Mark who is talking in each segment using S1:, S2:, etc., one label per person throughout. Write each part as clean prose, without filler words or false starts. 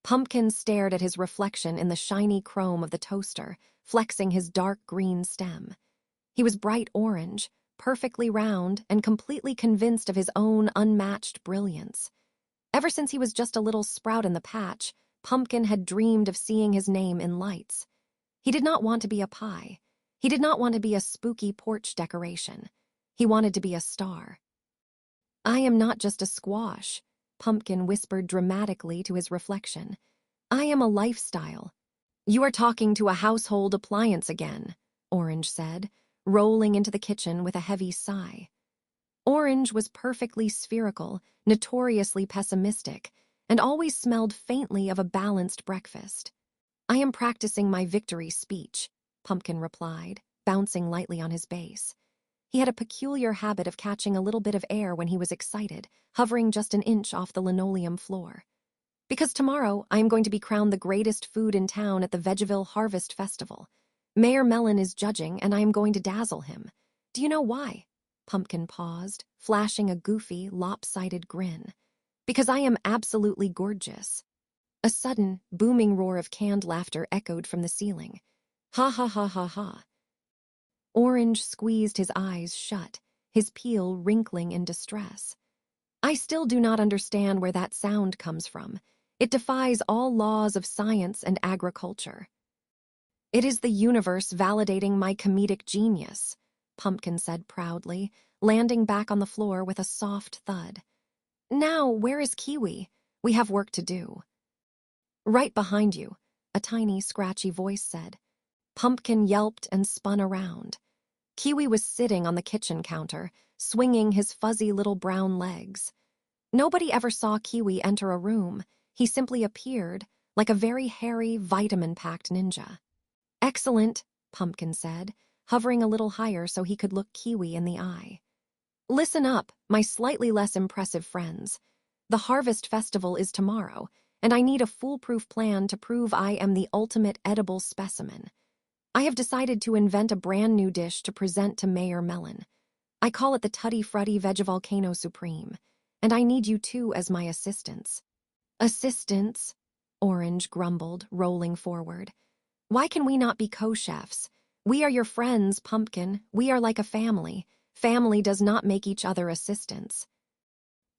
S1: Pumpkin stared at his reflection in the shiny chrome of the toaster, flexing his dark green stem. He was bright orange, perfectly round, and completely convinced of his own unmatched brilliance. Ever since he was just a little sprout in the patch, Pumpkin had dreamed of seeing his name in lights. He did not want to be a pie. He did not want to be a spooky porch decoration. He wanted to be a star. "I am not just a squash," Pumpkin whispered dramatically to his reflection. "I am a lifestyle." "You are talking to a household appliance again," Orange said, rolling into the kitchen with a heavy sigh. Orange was perfectly spherical, notoriously pessimistic, and always smelled faintly of a balanced breakfast. "I am practicing my victory speech," Pumpkin replied, bouncing lightly on his base. He had a peculiar habit of catching a little bit of air when he was excited, hovering just an inch off the linoleum floor. "Because tomorrow I am going to be crowned the greatest food in town at the Vegeville Harvest Festival. Mayor Mellon is judging, and I am going to dazzle him. Do you know why?" Pumpkin paused, flashing a goofy, lopsided grin. "Because I am absolutely gorgeous." A sudden, booming roar of canned laughter echoed from the ceiling. "Ha ha ha ha ha." Orange squeezed his eyes shut, his peel wrinkling in distress. "I still do not understand where that sound comes from. It defies all laws of science and agriculture." "It is the universe validating my comedic genius," Pumpkin said proudly, landing back on the floor with a soft thud. "Now, where is Kiwi? We have work to do." "Right behind you," a tiny, scratchy voice said. Pumpkin yelped and spun around. Kiwi was sitting on the kitchen counter, swinging his fuzzy little brown legs. Nobody ever saw Kiwi enter a room. He simply appeared, like a very hairy, vitamin-packed ninja. "Excellent," Pumpkin said, hovering a little higher so he could look Kiwi in the eye. "Listen up, my slightly less impressive friends. The Harvest Festival is tomorrow, and I need a foolproof plan to prove I am the ultimate edible specimen. I have decided to invent a brand new dish to present to Mayor Mellon. I call it the Tutti Frutti Vegevolcano Supreme, and I need you two as my assistants." "Assistants?" Orange grumbled, rolling forward. "Why can we not be co-chefs? We are your friends, Pumpkin. We are like a family. Family does not make each other assistants."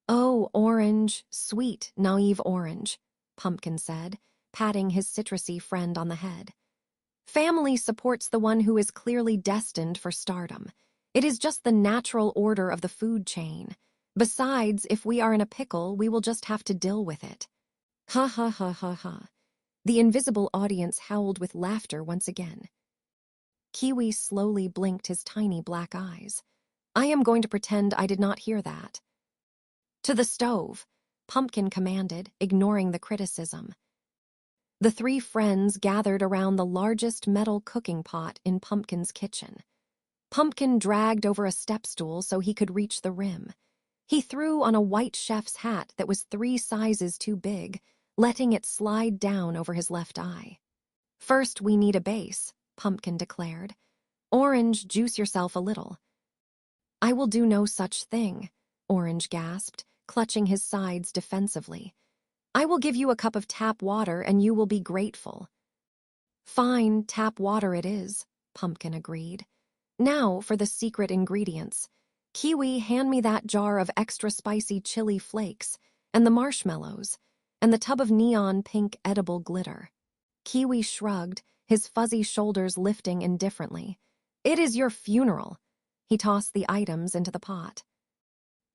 S1: "Oh, Orange, sweet, naive Orange," Pumpkin said, patting his citrusy friend on the head. "Family supports the one who is clearly destined for stardom. It is just the natural order of the food chain. Besides, if we are in a pickle, we will just have to deal with it." Ha ha ha ha ha. The invisible audience howled with laughter once again. Kiwi slowly blinked his tiny black eyes. "I am going to pretend I did not hear that." "To the stove," Pumpkin commanded, ignoring the criticism. The three friends gathered around the largest metal cooking pot in Pumpkin's kitchen. Pumpkin dragged over a step stool so he could reach the rim. He threw on a white chef's hat that was 3 sizes too big, letting it slide down over his left eye. "First, we need a base," Pumpkin declared. "Orange, juice yourself a little." "I will do no such thing," Orange gasped, clutching his sides defensively. "I will give you a cup of tap water and you will be grateful." "Fine, tap water it is," Pumpkin agreed. "Now for the secret ingredients. Kiwi, hand me that jar of extra spicy chili flakes, and the marshmallows, and the tub of neon pink edible glitter." Kiwi shrugged, his fuzzy shoulders lifting indifferently. "It is your funeral." He tossed the items into the pot.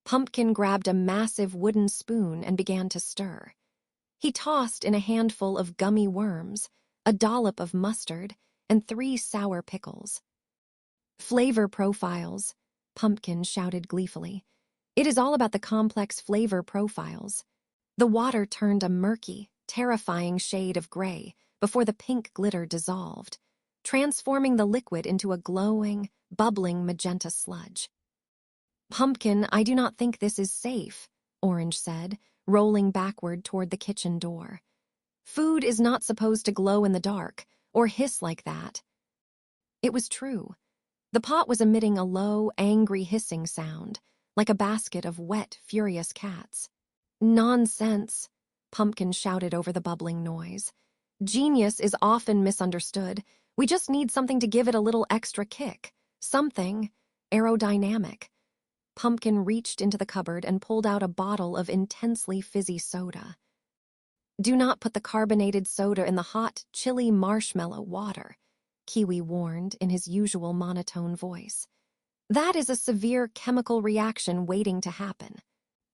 S1: Pumpkin grabbed a massive wooden spoon and began to stir. He tossed in a handful of gummy worms, a dollop of mustard, and 3 sour pickles. "Flavor profiles," Pumpkin shouted gleefully. "It is all about the complex flavor profiles." The water turned a murky, terrifying shade of gray before the pink glitter dissolved, transforming the liquid into a glowing, bubbling magenta sludge. "Pumpkin, I do not think this is safe," Orange said, rolling backward toward the kitchen door. "Food is not supposed to glow in the dark, or hiss like that." It was true. The pot was emitting a low, angry hissing sound, like a basket of wet, furious cats. "Nonsense," Pumpkin shouted over the bubbling noise. Genius is often misunderstood. We just need something to give it a little extra kick. Something aerodynamic. Pumpkin reached into the cupboard and pulled out a bottle of intensely fizzy soda. Do not put the carbonated soda in the hot, chilly marshmallow water, Kiwi warned in his usual monotone voice. That is a severe chemical reaction waiting to happen.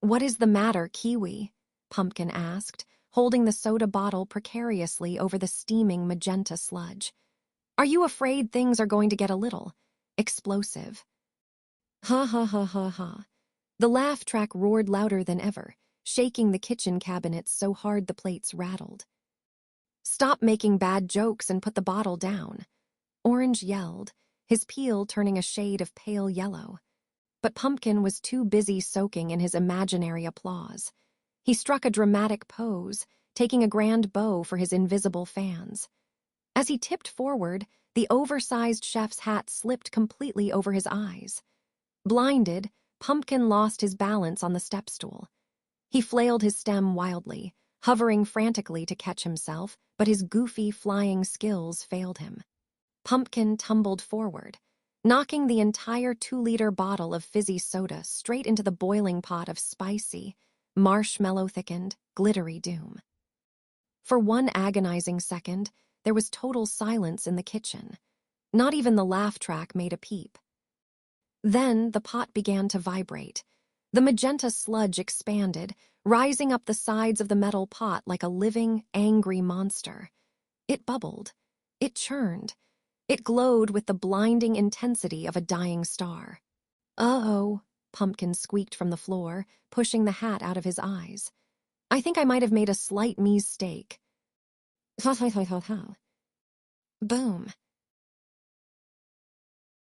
S1: What is the matter, Kiwi? Pumpkin asked, holding the soda bottle precariously over the steaming magenta sludge. Are you afraid things are going to get a little explosive? Ha ha ha ha ha. The laugh track roared louder than ever, shaking the kitchen cabinets so hard the plates rattled. Stop making bad jokes and put the bottle down, Orange yelled, his peel turning a shade of pale yellow. But Pumpkin was too busy soaking in his imaginary applause. He struck a dramatic pose, taking a grand bow for his invisible fans. As he tipped forward, the oversized chef's hat slipped completely over his eyes. Blinded, Pumpkin lost his balance on the step stool. He flailed his stem wildly, hovering frantically to catch himself, but his goofy flying skills failed him. Pumpkin tumbled forward, knocking the entire 2-liter bottle of fizzy soda straight into the boiling pot of spicy, marshmallow-thickened, glittery doom. For one agonizing second, there was total silence in the kitchen. Not even the laugh track made a peep. Then the pot began to vibrate. The magenta sludge expanded, rising up the sides of the metal pot like a living, angry monster. It bubbled. It churned. It glowed with the blinding intensity of a dying star. Uh-oh, Pumpkin squeaked from the floor, pushing the hat out of his eyes. I think I might have made a slight mistake. Boom.